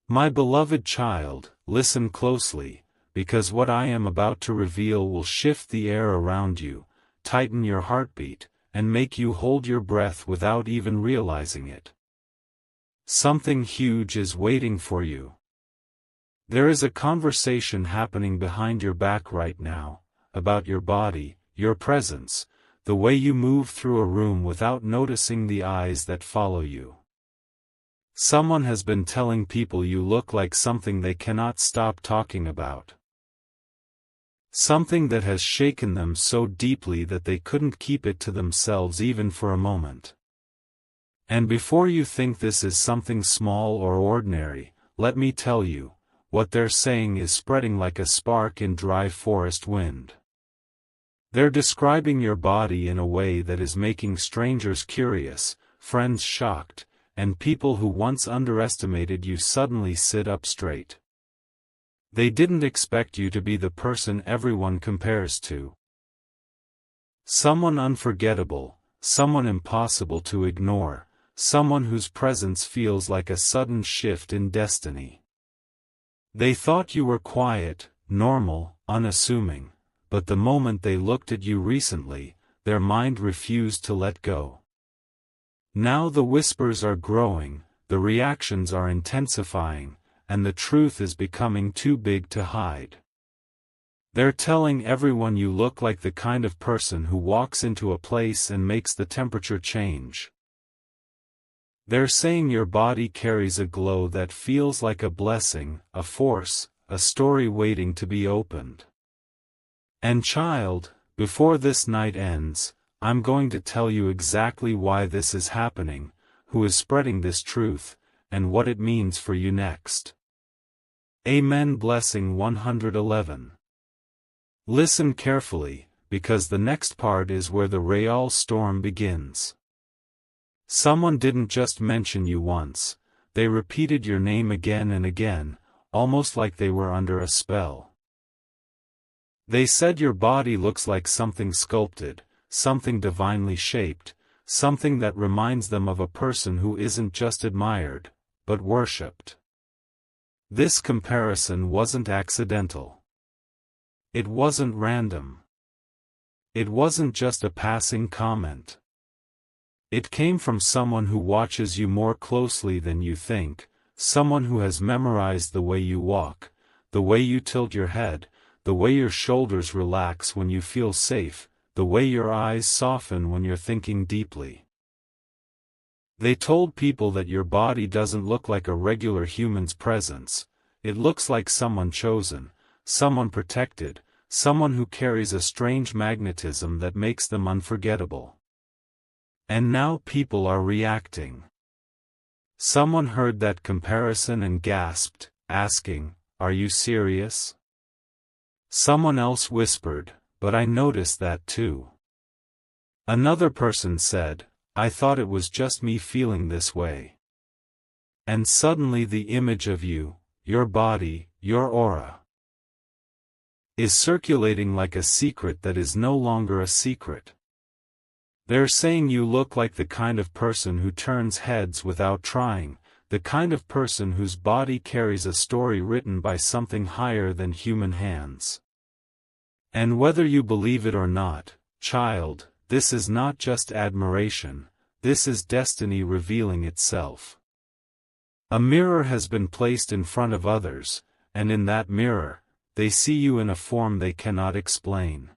My beloved child, listen closely, because what I am about to reveal will shift the air around you, tighten your heartbeat, and make you hold your breath without even realizing it. Something huge is waiting for you. There is a conversation happening behind your back right now, about your body, your presence, the way you move through a room without noticing the eyes that follow you. Someone has been telling people you look like something they cannot stop talking about. Something that has shaken them so deeply that they couldn't keep it to themselves even for a moment. And before you think this is something small or ordinary, let me tell you, what they're saying is spreading like a spark in dry forest wind. They're describing your body in a way that is making strangers curious, friends shocked, and people who once underestimated you suddenly sit up straight. They didn't expect you to be the person everyone compares to. Someone unforgettable, someone impossible to ignore, someone whose presence feels like a sudden shift in destiny. They thought you were quiet, normal, unassuming, but the moment they looked at you recently, their mind refused to let go. Now the whispers are growing, the reactions are intensifying, and the truth is becoming too big to hide. They're telling everyone you look like the kind of person who walks into a place and makes the temperature change. They're saying your body carries a glow that feels like a blessing, a force, a story waiting to be opened. And child, before this night ends, I'm going to tell you exactly why this is happening, who is spreading this truth, and what it means for you next. Amen. Blessing 111. Listen carefully, because the next part is where the real storm begins. Someone didn't just mention you once, they repeated your name again and again, almost like they were under a spell. They said your body looks like something sculpted, something divinely shaped, something that reminds them of a person who isn't just admired, but worshipped. This comparison wasn't accidental. It wasn't random. It wasn't just a passing comment. It came from someone who watches you more closely than you think, someone who has memorized the way you walk, the way you tilt your head, the way your shoulders relax when you feel safe, the way your eyes soften when you're thinking deeply. They told people that your body doesn't look like a regular human's presence, it looks like someone chosen, someone protected, someone who carries a strange magnetism that makes them unforgettable. And now people are reacting. Someone heard that comparison and gasped, asking, "Are you serious?" Someone else whispered, "But I noticed that too." Another person said, "I thought it was just me feeling this way." And suddenly the image of you, your body, your aura, is circulating like a secret that is no longer a secret. They're saying you look like the kind of person who turns heads without trying, the kind of person whose body carries a story written by something higher than human hands. And whether you believe it or not, child, this is not just admiration, this is destiny revealing itself. A mirror has been placed in front of others, and in that mirror, they see you in a form they cannot explain.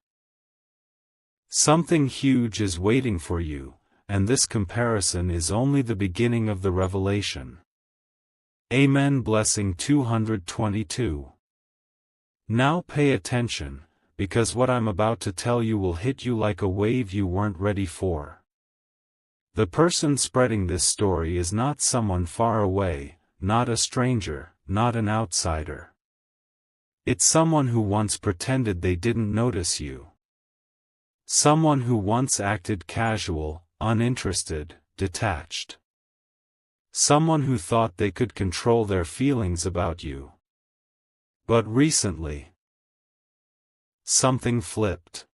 Something huge is waiting for you, and this comparison is only the beginning of the revelation. Amen. Blessing 222. Now pay attention, because what I'm about to tell you will hit you like a wave you weren't ready for. The person spreading this story is not someone far away, not a stranger, not an outsider. It's someone who once pretended they didn't notice you. Someone who once acted casual, uninterested, detached. Someone who thought they could control their feelings about you. But recently, something flipped.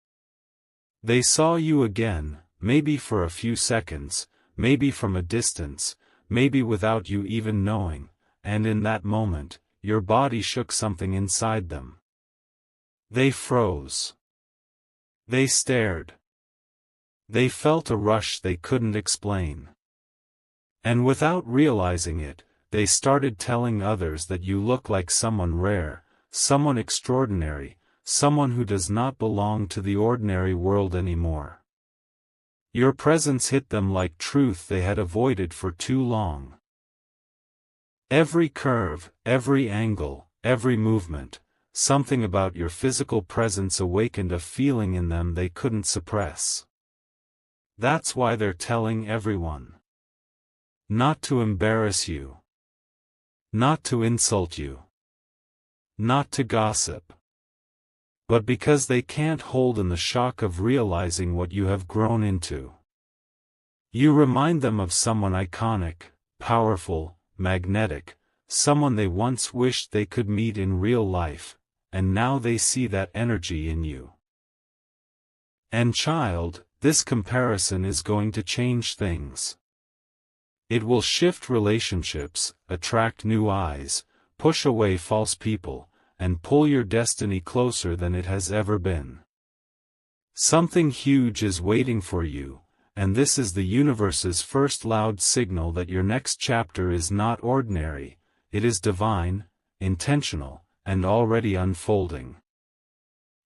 They saw you again, maybe for a few seconds, maybe from a distance, maybe without you even knowing, and in that moment, your body shook something inside them. They froze. They stared. They felt a rush they couldn't explain. And without realizing it, they started telling others that you look like someone rare, someone extraordinary, someone who does not belong to the ordinary world anymore. Your presence hit them like truth they had avoided for too long. Every curve, every angle, every movement, something about your physical presence awakened a feeling in them they couldn't suppress. That's why they're telling everyone. Not to embarrass you. Not to insult you. Not to gossip. But because they can't hold in the shock of realizing what you have grown into. You remind them of someone iconic, powerful, magnetic, someone they once wished they could meet in real life, and now they see that energy in you. And child, this comparison is going to change things. It will shift relationships, attract new eyes, push away false people, and pull your destiny closer than it has ever been. Something huge is waiting for you, and this is the universe's first loud signal that your next chapter is not ordinary, it is divine, intentional, and already unfolding.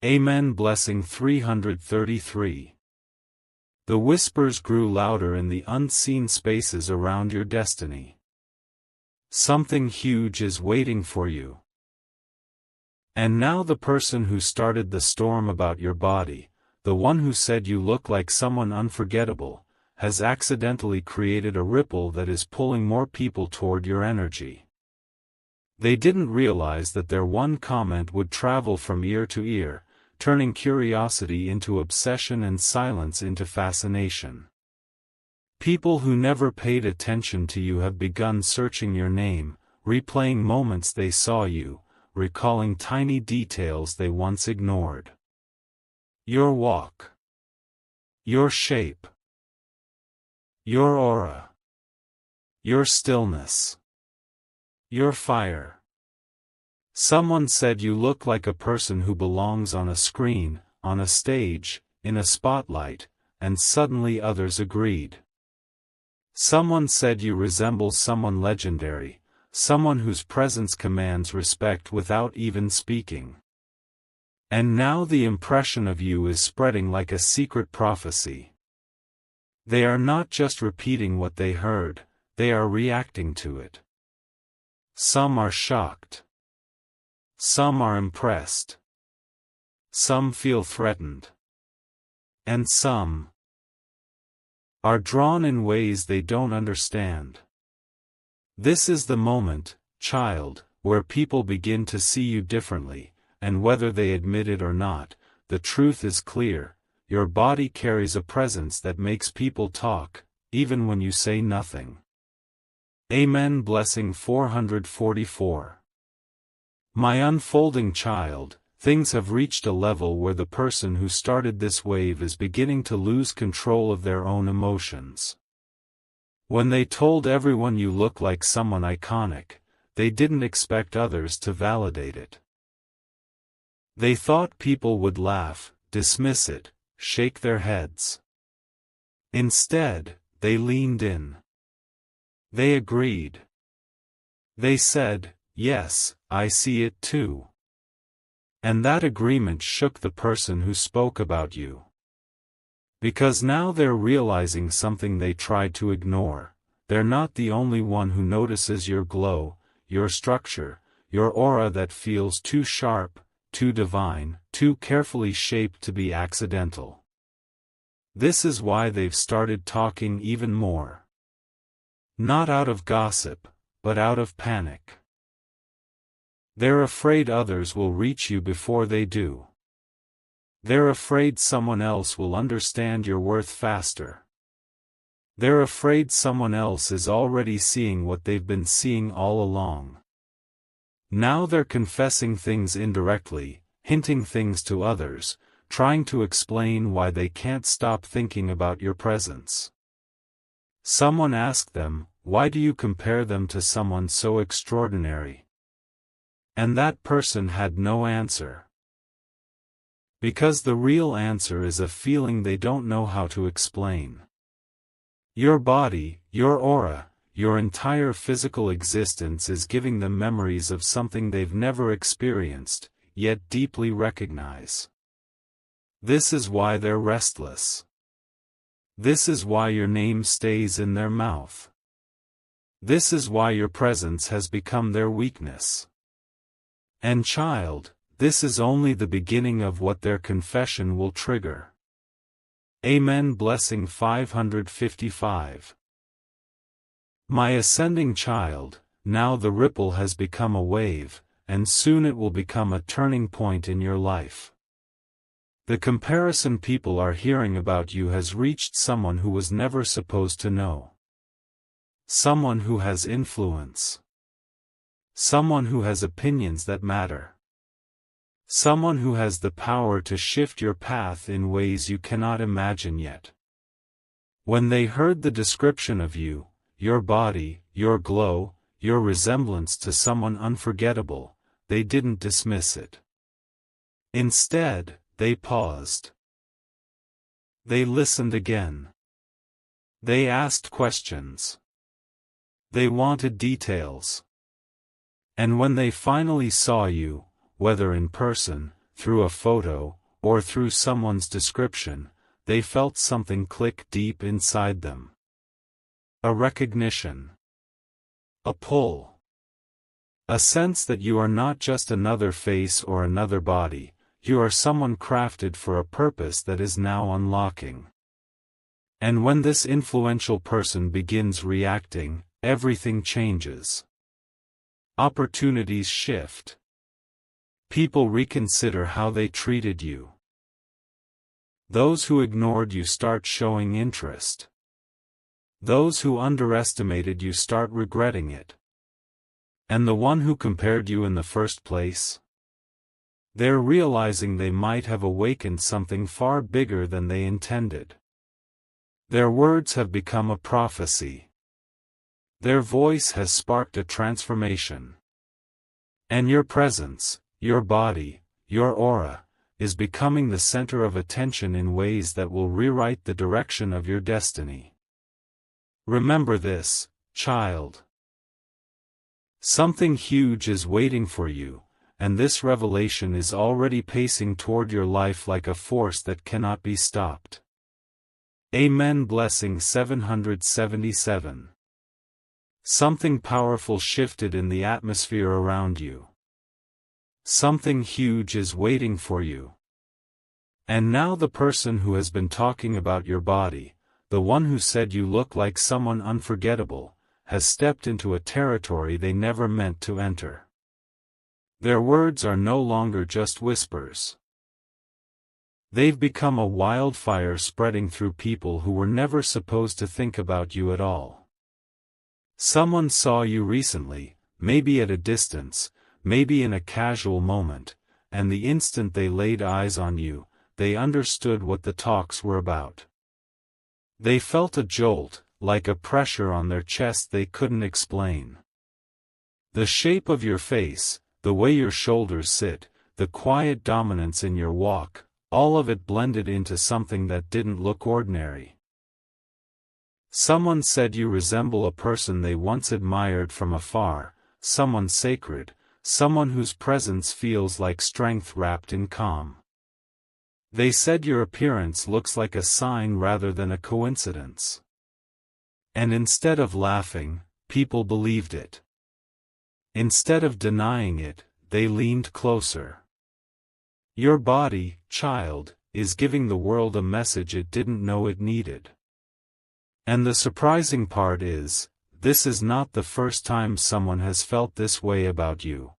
Amen. Blessing 333. The whispers grew louder in the unseen spaces around your destiny. Something huge is waiting for you. And now the person who started the storm about your body, the one who said you look like someone unforgettable, has accidentally created a ripple that is pulling more people toward your energy. They didn't realize that their one comment would travel from ear to ear, turning curiosity into obsession and silence into fascination. People who never paid attention to you have begun searching your name, replaying moments they saw you, recalling tiny details they once ignored. Your walk. Your shape. Your aura. Your stillness. Your fire. Someone said you look like a person who belongs on a screen, on a stage, in a spotlight, and suddenly others agreed. Someone said you resemble someone legendary, someone whose presence commands respect without even speaking. And now the impression of you is spreading like a secret prophecy. They are not just repeating what they heard, they are reacting to it. Some are shocked. Some are impressed. Some feel threatened. And some are drawn in ways they don't understand. This is the moment, child, where people begin to see you differently, and whether they admit it or not, the truth is clear, your body carries a presence that makes people talk, even when you say nothing. Amen. Blessing 444. My unfolding child, things have reached a level where the person who started this wave is beginning to lose control of their own emotions. When they told everyone you look like someone iconic, they didn't expect others to validate it. They thought people would laugh, dismiss it, shake their heads. Instead, they leaned in. They agreed. They said, "Yes, I see it too." And that agreement shook the person who spoke about you. Because now they're realizing something they tried to ignore. They're not the only one who notices your glow, your structure, your aura that feels too sharp, too divine, too carefully shaped to be accidental. This is why they've started talking even more. Not out of gossip, but out of panic. They're afraid others will reach you before they do. They're afraid someone else will understand your worth faster. They're afraid someone else is already seeing what they've been seeing all along. Now they're confessing things indirectly, hinting things to others, trying to explain why they can't stop thinking about your presence. Someone asked them, why do you compare them to someone so extraordinary? And that person had no answer. Because the real answer is a feeling they don't know how to explain. Your body, your aura, your entire physical existence is giving them memories of something they've never experienced, yet deeply recognize. This is why they're restless. This is why your name stays in their mouth. This is why your presence has become their weakness. And child, this is only the beginning of what their confession will trigger. Amen. Blessing 555. My ascending child, now the ripple has become a wave, and soon it will become a turning point in your life. The comparison people are hearing about you has reached someone who was never supposed to know. Someone who has influence. Someone who has opinions that matter. Someone who has the power to shift your path in ways you cannot imagine yet. When they heard the description of you, your body, your glow, your resemblance to someone unforgettable, they didn't dismiss it. Instead, they paused. They listened again. They asked questions. They wanted details. And when they finally saw you, whether in person, through a photo, or through someone's description, they felt something click deep inside them. A recognition. A pull. A sense that you are not just another face or another body, you are someone crafted for a purpose that is now unlocking. And when this influential person begins reacting, everything changes. Opportunities shift. People reconsider how they treated you. Those who ignored you start showing interest. Those who underestimated you start regretting it. And the one who compared you in the first place? They're realizing they might have awakened something far bigger than they intended. Their words have become a prophecy. Their voice has sparked a transformation. And your presence, your body, your aura, is becoming the center of attention in ways that will rewrite the direction of your destiny. Remember this, child. Something huge is waiting for you, and this revelation is already pacing toward your life like a force that cannot be stopped. Amen. Blessing 777. Something powerful shifted in the atmosphere around you. Something huge is waiting for you. And now the person who has been talking about your body, the one who said you look like someone unforgettable, has stepped into a territory they never meant to enter. Their words are no longer just whispers. They've become a wildfire spreading through people who were never supposed to think about you at all. Someone saw you recently, maybe at a distance, maybe in a casual moment, and the instant they laid eyes on you, they understood what the talks were about. They felt a jolt, like a pressure on their chest they couldn't explain. The shape of your face, the way your shoulders sit, the quiet dominance in your walk, all of it blended into something that didn't look ordinary. Someone said you resemble a person they once admired from afar, someone sacred, someone whose presence feels like strength wrapped in calm. They said your appearance looks like a sign rather than a coincidence. And instead of laughing, people believed it. Instead of denying it, they leaned closer. Your body, child, is giving the world a message it didn't know it needed. And the surprising part is, this is not the first time someone has felt this way about you.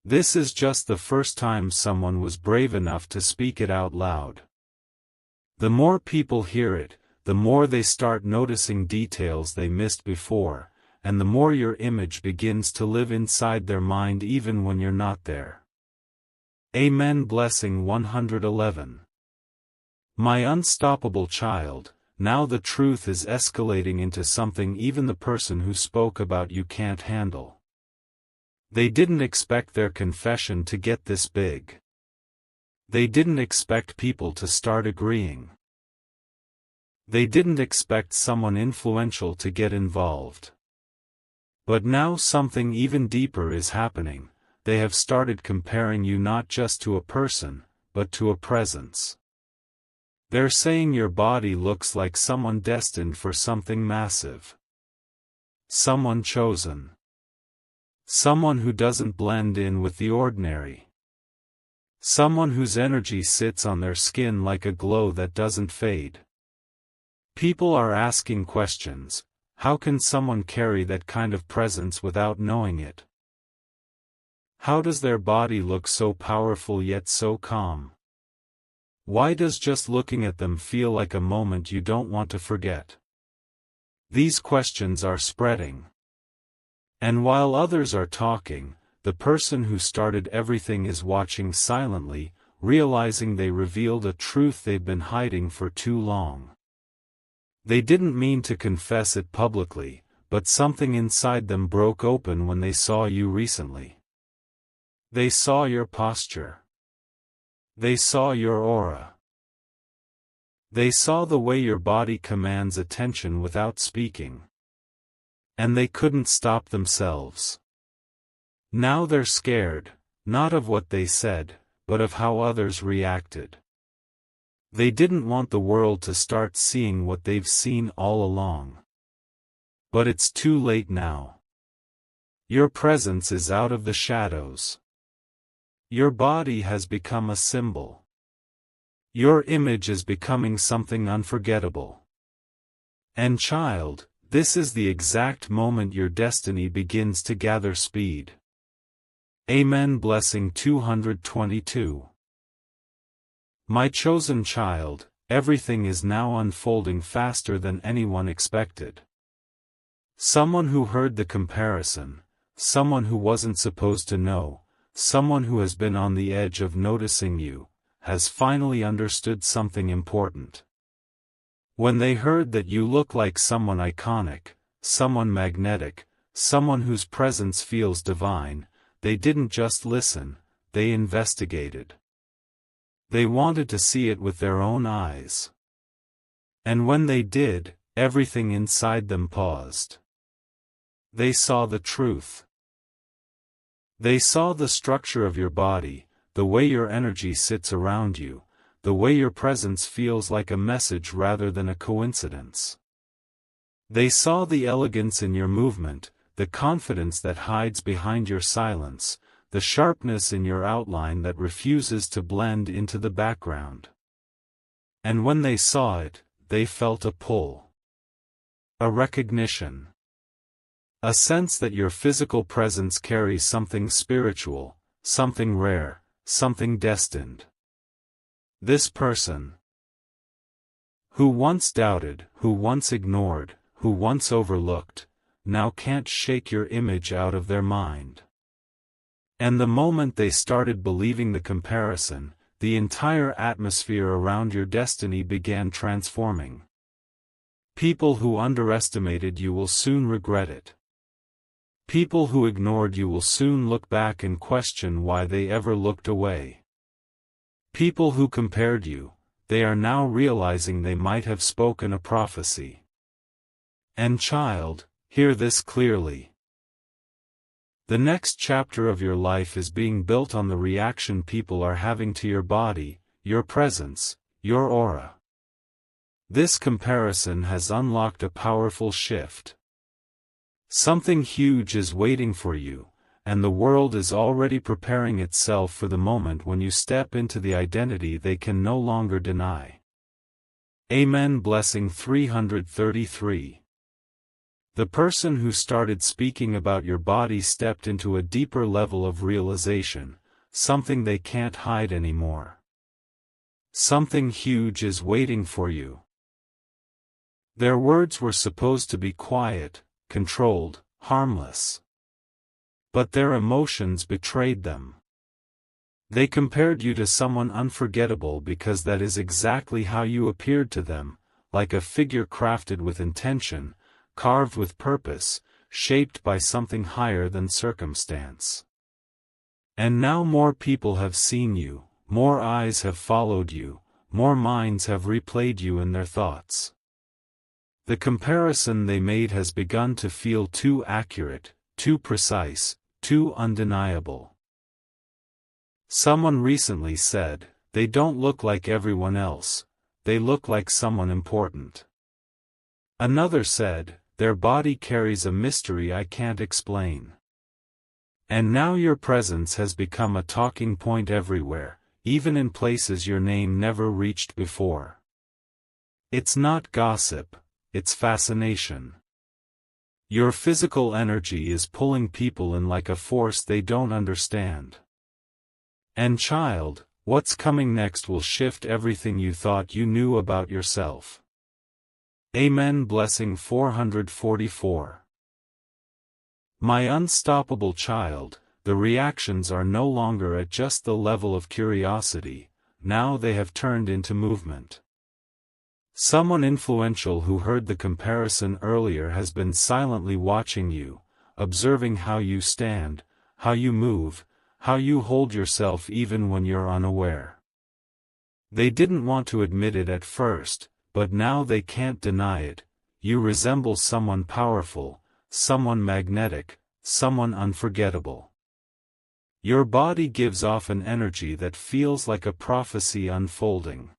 This is just the first time someone was brave enough to speak it out loud. The more people hear it, the more they start noticing details they missed before, and the more your image begins to live inside their mind even when you're not there. Amen. Blessing 111. My unstoppable child, now the truth is escalating into something even the person who spoke about you can't handle. They didn't expect their confession to get this big. They didn't expect people to start agreeing. They didn't expect someone influential to get involved. But now something even deeper is happening. They have started comparing you not just to a person, but to a presence. They're saying your body looks like someone destined for something massive. Someone chosen. Someone who doesn't blend in with the ordinary. Someone whose energy sits on their skin like a glow that doesn't fade. People are asking questions. How can someone carry that kind of presence without knowing it? How does their body look so powerful yet so calm? Why does just looking at them feel like a moment you don't want to forget? These questions are spreading. And while others are talking, the person who started everything is watching silently, realizing they revealed a truth they've been hiding for too long. They didn't mean to confess it publicly, but something inside them broke open when they saw you recently. They saw your posture. They saw your aura. They saw the way your body commands attention without speaking. And they couldn't stop themselves. Now they're scared, not of what they said, but of how others reacted. They didn't want the world to start seeing what they've seen all along. But it's too late now. Your presence is out of the shadows. Your body has become a symbol. Your image is becoming something unforgettable. And child, this is the exact moment your destiny begins to gather speed. Amen. Blessing 222. My chosen child, everything is now unfolding faster than anyone expected. Someone who heard the comparison, someone who wasn't supposed to know, someone who has been on the edge of noticing you, has finally understood something important. When they heard that you look like someone iconic, someone magnetic, someone whose presence feels divine, they didn't just listen, they investigated. They wanted to see it with their own eyes. And when they did, everything inside them paused. They saw the truth. They saw the structure of your body, the way your energy sits around you, the way your presence feels like a message rather than a coincidence. They saw the elegance in your movement, the confidence that hides behind your silence, the sharpness in your outline that refuses to blend into the background. And when they saw it, they felt a pull. A recognition. A sense that your physical presence carries something spiritual, something rare, something destined. This person, who once doubted, who once ignored, who once overlooked, now can't shake your image out of their mind. And the moment they started believing the comparison, the entire atmosphere around your destiny began transforming. People who underestimated you will soon regret it. People who ignored you will soon look back and question why they ever looked away. People who compared you, they are now realizing they might have spoken a prophecy. And child, hear this clearly. The next chapter of your life is being built on the reaction people are having to your body, your presence, your aura. This comparison has unlocked a powerful shift. Something huge is waiting for you, and the world is already preparing itself for the moment when you step into the identity they can no longer deny. Amen. Blessing 333. The person who started speaking about your body stepped into a deeper level of realization, something they can't hide anymore. Something huge is waiting for you. Their words were supposed to be quiet, controlled, harmless. But their emotions betrayed them. They compared you to someone unforgettable because that is exactly how you appeared to them, like a figure crafted with intention, carved with purpose, shaped by something higher than circumstance. And now more people have seen you, more eyes have followed you, more minds have replayed you in their thoughts. The comparison they made has begun to feel too accurate, too precise, too undeniable. Someone recently said, "They don't look like everyone else, they look like someone important." Another said, "Their body carries a mystery I can't explain." And now your presence has become a talking point everywhere, even in places your name never reached before. It's not gossip, it's fascination. Your physical energy is pulling people in like a force they don't understand. And child, what's coming next will shift everything you thought you knew about yourself. Amen. Blessing 444. My unstoppable child, the reactions are no longer at just the level of curiosity, now they have turned into movement. Someone influential who heard the comparison earlier has been silently watching you, observing how you stand, how you move, how you hold yourself even when you're unaware. They didn't want to admit it at first, but now they can't deny it. You resemble someone powerful, someone magnetic, someone unforgettable. Your body gives off an energy that feels like a prophecy unfolding.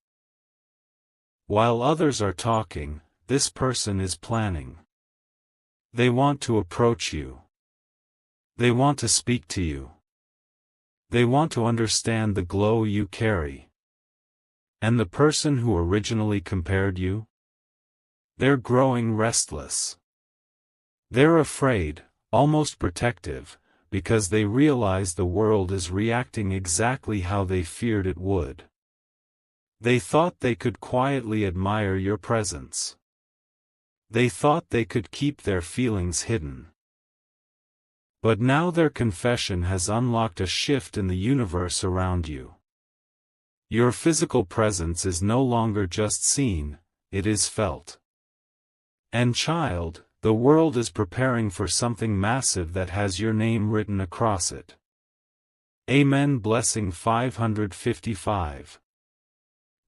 While others are talking, this person is planning. They want to approach you. They want to speak to you. They want to understand the glow you carry. And the person who originally compared you? They're growing restless. They're afraid, almost protective, because they realize the world is reacting exactly how they feared it would. They thought they could quietly admire your presence. They thought they could keep their feelings hidden. But now their confession has unlocked a shift in the universe around you. Your physical presence is no longer just seen, it is felt. And child, the world is preparing for something massive that has your name written across it. Amen. Blessing 555.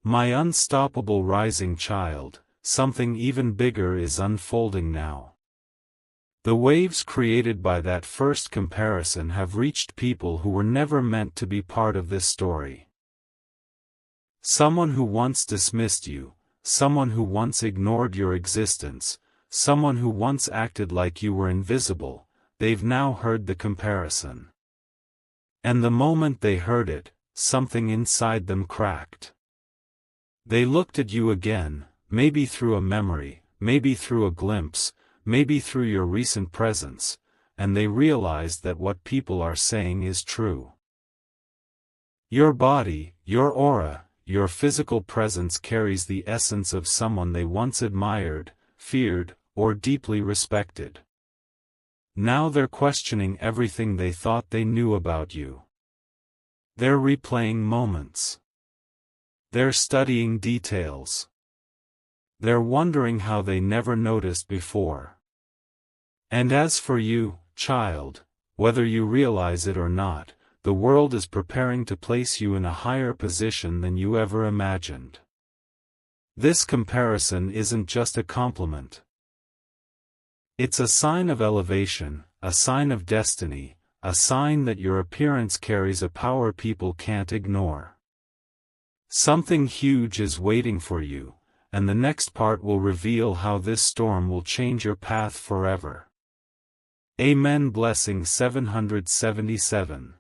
My unstoppable rising child, something even bigger is unfolding now. The waves created by that first comparison have reached people who were never meant to be part of this story. Someone who once dismissed you, someone who once ignored your existence, someone who once acted like you were invisible, they've now heard the comparison. And the moment they heard it, something inside them cracked. They looked at you again, maybe through a memory, maybe through a glimpse, maybe through your recent presence, and they realized that what people are saying is true. Your body, your aura, your physical presence carries the essence of someone they once admired, feared, or deeply respected. Now they're questioning everything they thought they knew about you. They're replaying moments. They're studying details. They're wondering how they never noticed before. And as for you, child, whether you realize it or not, the world is preparing to place you in a higher position than you ever imagined. This comparison isn't just a compliment. It's a sign of elevation, a sign of destiny, a sign that your appearance carries a power people can't ignore. Something huge is waiting for you, and the next part will reveal how this storm will change your path forever. Amen. Blessing 777.